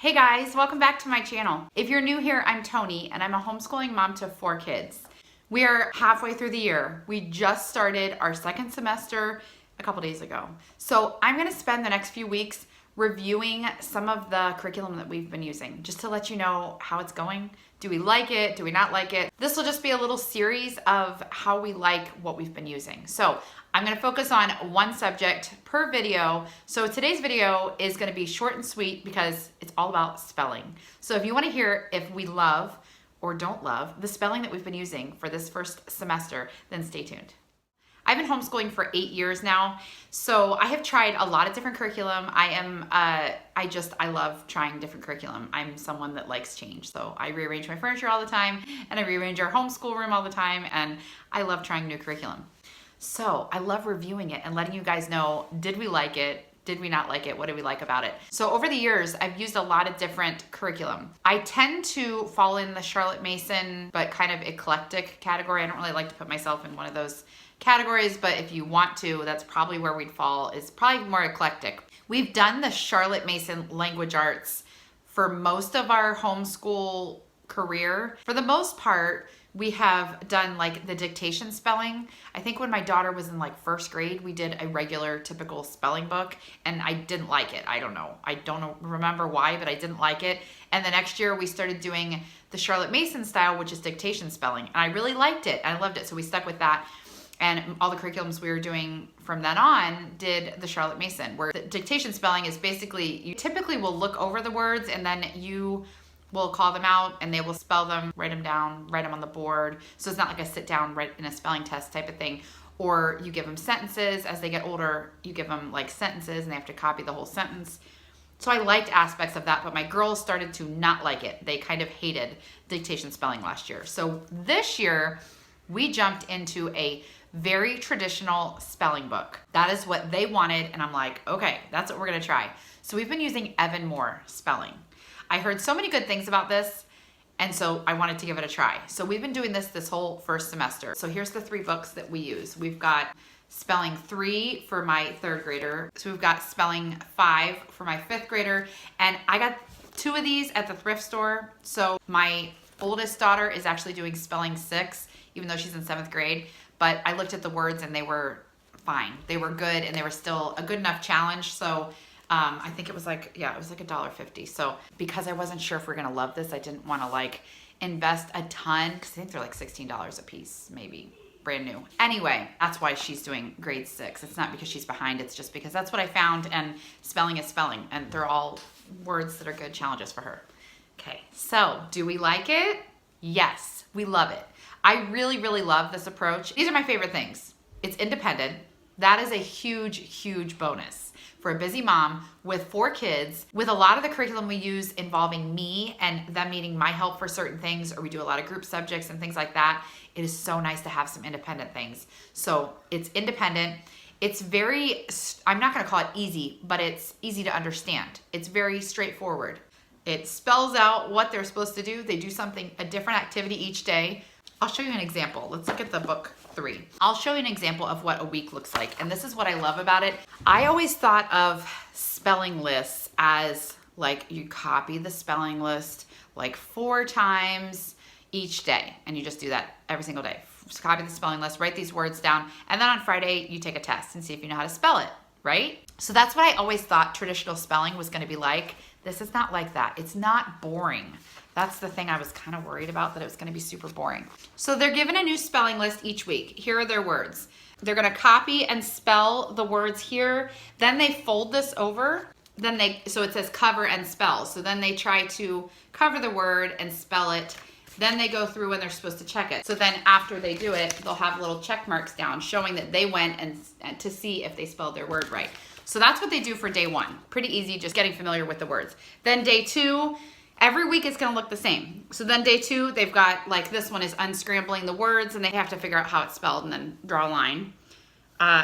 Hey guys, welcome back to my channel. If you're new here, I'm Toni and I'm a homeschooling mom to 4 kids. We are halfway through the year. We just started our second semester a couple days ago. So I'm gonna spend the next few weeks reviewing some of the curriculum that we've been using, just to let you know how it's going. Do we like it? Do we not like it? This will just be a little series of how we like what we've been using. So I'm gonna focus on one subject per video. So today's video is gonna be short and sweet because it's all about spelling. So if you wanna hear if we love or don't love the spelling that we've been using for this first semester, then stay tuned. I've been homeschooling for 8 years now, so I have tried a lot of different curriculum. I love trying different curriculum. I'm someone that likes change, so I rearrange my furniture all the time, and I rearrange our homeschool room all the time, and I love trying new curriculum. So I love reviewing it and letting you guys know, did we like it? Did we not like it? What did we like about it? So over the years, I've used a lot of different curriculum. I tend to fall in the Charlotte Mason, but kind of eclectic category. I don't really like to put myself in one of those categories, but if you want to, that's probably where we'd fall, is probably more eclectic. We've done the Charlotte Mason language arts for most of our homeschool career. For the most part, we have done like the dictation spelling. I think when my daughter was in like first grade, we did a regular typical spelling book and I didn't like it. I don't know, remember why, but I didn't like it. And the next year we started doing the Charlotte Mason style, which is dictation spelling. And I really liked it. I loved it. So we stuck with that. And all the curriculums we were doing from then on did the Charlotte Mason, where the dictation spelling is basically, you typically will look over the words and then you will call them out and they will spell them, write them down, write them on the board. So it's not like a sit down, write in a spelling test type of thing. Or you give them sentences. As they get older, you give them like sentences and they have to copy the whole sentence. So I liked aspects of that, but my girls started to not like it. They kind of hated dictation spelling last year. So this year, we jumped into a very traditional spelling book. That is what they wanted, and I'm like, okay, that's what we're gonna try. So we've been using Evan Moor Spelling. I heard so many good things about this, and so I wanted to give it a try. So we've been doing this whole first semester. So here's the 3 books that we use. We've got Spelling 3 for my 3rd grader. So we've got Spelling 5 for my 5th grader, and I got 2 of these at the thrift store. So my oldest daughter is actually doing Spelling 6, even though she's in 7th grade. But I looked at the words and they were fine. They were good and they were still a good enough challenge. So I think it was like, yeah, it was like $1.50. So because I wasn't sure if we're gonna love this, I didn't wanna like invest a ton, because I think they're like $16 a piece, maybe, brand new. Anyway, that's why she's doing grade 6. It's not because she's behind, it's just because that's what I found, and spelling is spelling, and they're all words that are good challenges for her. Okay, so do we like it? Yes, we love it. I really, really love this approach. These are my favorite things. It's independent. That is a huge, huge bonus for a busy mom with 4 kids. With a lot of the curriculum we use involving me and them needing my help for certain things, or we do a lot of group subjects and things like that, it is so nice to have some independent things. So it's independent. It's very, I'm not gonna call it easy, but it's easy to understand. It's very straightforward. It spells out what they're supposed to do. They do something, a different activity each day. I'll show you an example. Let's look at the book 3. I'll show you an example of what a week looks like. And this is what I love about it. I always thought of spelling lists as like you copy the spelling list like 4 times each day. And you just do that every single day. Just copy the spelling list, write these words down. And then on Friday, you take a test and see if you know how to spell it, right? So that's what I always thought traditional spelling was gonna be like. This is not like that. It's not boring. That's the thing I was kind of worried about, that it was gonna be super boring. So they're given a new spelling list each week. Here are their words. They're gonna copy and spell the words here. Then they fold this over. So it says cover and spell. So then they try to cover the word and spell it. Then they go through and they're supposed to check it. So then after they do it, they'll have little check marks down showing that they went and to see if they spelled their word right. So that's what they do for day 1. Pretty easy, just getting familiar with the words. Then day 2, every week it's gonna look the same. So then day 2, they've got, like this one is unscrambling the words and they have to figure out how it's spelled and then draw a line.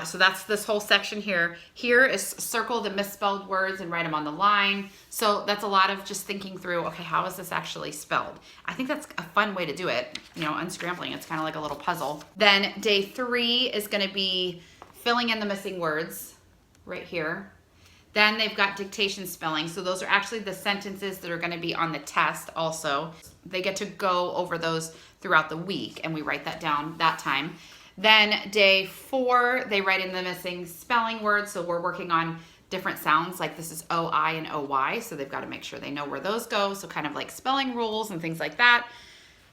So that's this whole section here. Here is circle the misspelled words and write them on the line. So that's a lot of just thinking through, okay, how is this actually spelled? I think that's a fun way to do it. You know, unscrambling, it's kind of like a little puzzle. Then day 3 is gonna be filling in the missing words right here. Then they've got dictation spelling. So those are actually the sentences that are going to be on the test also. They get to go over those throughout the week, and we write that down that time. Then day 4, they write in the missing spelling words. So we're working on different sounds, like this is O-I and O-Y. So they've got to make sure they know where those go. So kind of like spelling rules and things like that.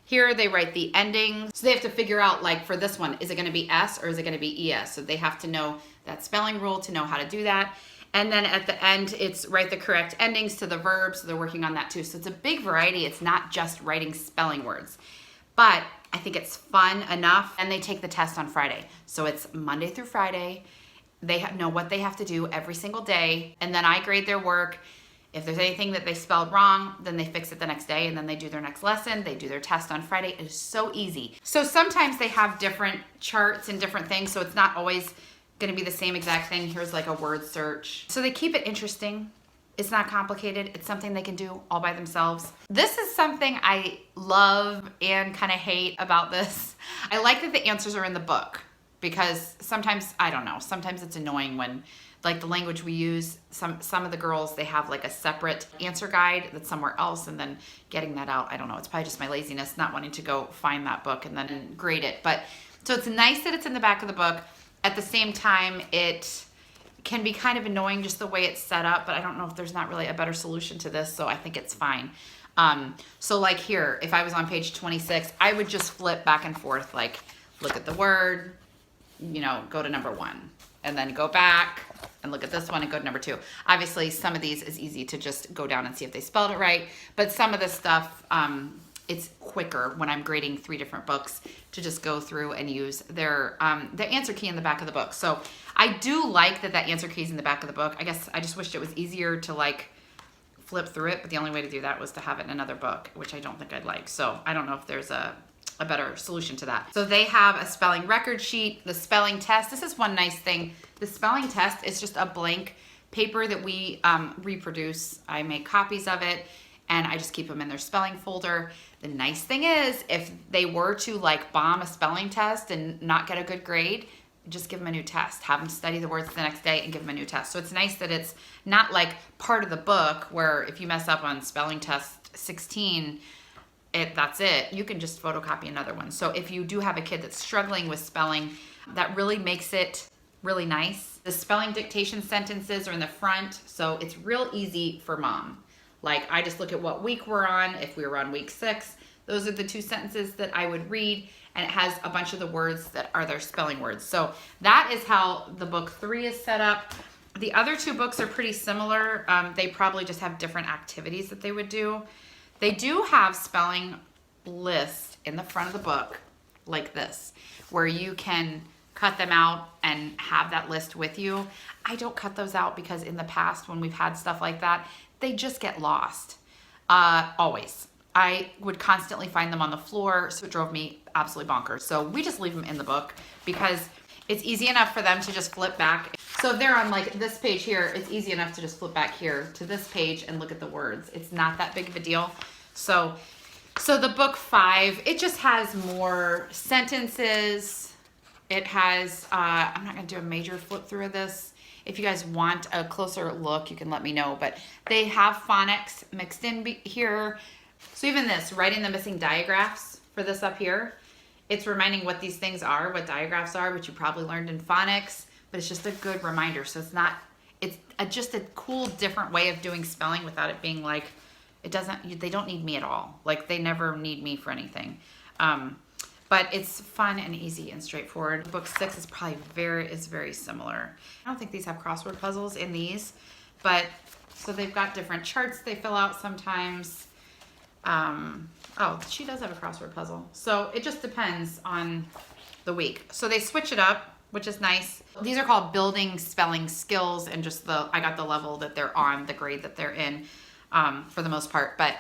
Here they write the ending. So they have to figure out, like for this one, is it going to be S or is it going to be ES? So they have to know that spelling rule to know how to do that. And then at the end, it's write the correct endings to the verbs. So they're working on that too. So it's a big variety. It's not just writing spelling words. But I think it's fun enough. And they take the test on Friday. So it's Monday through Friday. They know what they have to do every single day. And then I grade their work. If there's anything that they spelled wrong, then they fix it the next day, and then they do their next lesson. They do their test on Friday. It is so easy. So sometimes they have different charts and different things, so it's not always going to be the same exact thing. Here's like a word search. So they keep it interesting. It's not complicated. It's something they can do all by themselves. This is something I love and kind of hate about this. I like that the answers are in the book, because sometimes, I don't know, sometimes it's annoying when, like the language we use, some of the girls, they have like a separate answer guide that's somewhere else, and then getting that out, I don't know, it's probably just my laziness not wanting to go find that book and then grade it. But so it's nice that it's in the back of the book. At the same time, it can be kind of annoying just the way it's set up, but I don't know if there's not really a better solution to this, so I think it's fine. So like here, if I was on page 26, I would just flip back and forth, like look at the word, you know, go to number 1, and then go back and look at this one and go to number 2. Obviously, some of these is easy to just go down and see if they spelled it right, but some of this stuff, it's quicker when I'm grading 3 different books to just go through and use their the answer key in the back of the book. So I do like that answer key is in the back of the book. I guess I just wished it was easier to like flip through it, but the only way to do that was to have it in another book, which I don't think I'd like. So I don't know if there's a better solution to that. So they have a spelling record sheet, the spelling test. This is one nice thing. The spelling test is just a blank paper that we reproduce. I make copies of it, and I just keep them in their spelling folder. The nice thing is, if they were to like bomb a spelling test and not get a good grade, just give them a new test. Have them study the words the next day and give them a new test. So it's nice that it's not like part of the book where if you mess up on spelling test 16, that's it. You can just photocopy another one. So if you do have a kid that's struggling with spelling, that really makes it really nice. The spelling dictation sentences are in the front, so it's real easy for mom. Like I just look at what week we're on. If we were on week 6, those are the 2 sentences that I would read, and it has a bunch of the words that are their spelling words. So that is how the book 3 is set up. The other 2 books are pretty similar. They probably just have different activities that they would do. They do have spelling lists in the front of the book like this, where you can cut them out and have that list with you. I don't cut those out because in the past when we've had stuff like that, they just get lost. Always. I would constantly find them on the floor, so it drove me absolutely bonkers. So we just leave them in the book because it's easy enough for them to just flip back. So if they're on like this page here, it's easy enough to just flip back here to this page and look at the words. It's not that big of a deal. So the book 5, it just has more sentences. It has, I'm not gonna do a major flip through of this. If you guys want a closer look, you can let me know, but they have phonics mixed in here. So even this, writing the missing digraphs for this up here, it's reminding what these things are, what digraphs are, which you probably learned in phonics, but it's just a good reminder. So it's just a cool, different way of doing spelling without it being like, they don't need me at all. Like they never need me for anything. But it's fun and easy and straightforward. Book 6 is probably very similar. I don't think these have crossword puzzles in these, but so they've got different charts they fill out sometimes. Oh, she does have a crossword puzzle. So it just depends on the week. So they switch it up, which is nice. These are called building spelling skills, and just I got the level that they're on, the grade that they're in, for the most part. But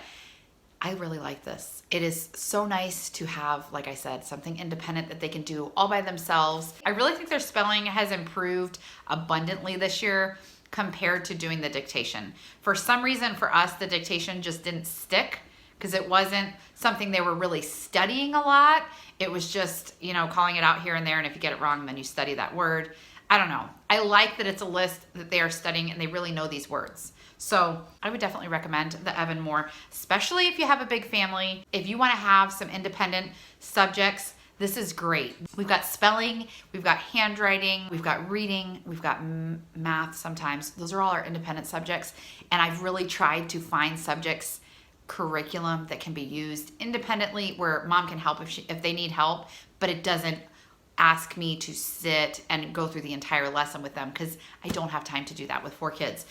I really like this. It is so nice to have, like I said, something independent that they can do all by themselves. I really think their spelling has improved abundantly this year compared to doing the dictation. For some reason, for us, the dictation just didn't stick because it wasn't something they were really studying a lot. It was just, calling it out here and there, and if you get it wrong, then you study that word. I don't know. I like that it's a list that they are studying and they really know these words. So I would definitely recommend the Evan Moor, especially if you have a big family. If you want to have some independent subjects, this is great. We've got spelling, we've got handwriting, we've got reading, we've got math sometimes. Those are all our independent subjects. And I've really tried to find subjects, curriculum that can be used independently where mom can help if they need help, but it doesn't ask me to sit and go through the entire lesson with them because I don't have time to do that with 4 kids.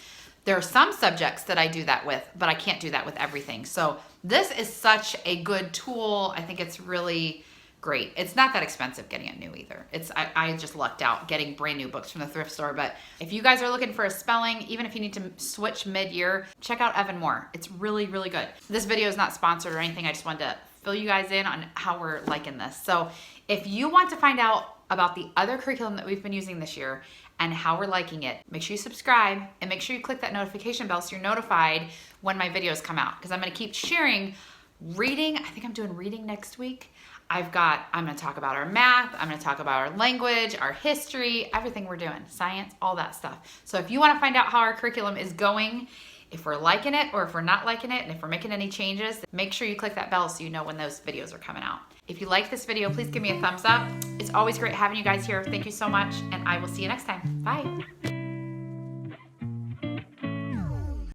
There are some subjects that I do that with, but I can't do that with everything. So this is such a good tool. I think it's really great. It's not that expensive getting it new either. I just lucked out getting brand new books from the thrift store. But if you guys are looking for a spelling, even if you need to switch mid-year, check out Evan Moor. It's really, really good. This video is not sponsored or anything. I just wanted to fill you guys in on how we're liking this. So if you want to find out about the other curriculum that we've been using this year and how we're liking it, make sure you subscribe and make sure you click that notification bell so you're notified when my videos come out, because I'm going to keep sharing reading. I think I'm doing reading next week. I'm going to talk about our math. I'm going to talk about our language, our history, everything we're doing, science, all that stuff. So if you want to find out how our curriculum is going, if we're liking it or if we're not liking it, and if we're making any changes, make sure you click that bell so you know when those videos are coming out. If you like this video, please give me a thumbs up. It's always great having you guys here. Thank you so much, and I will see you next time. Bye.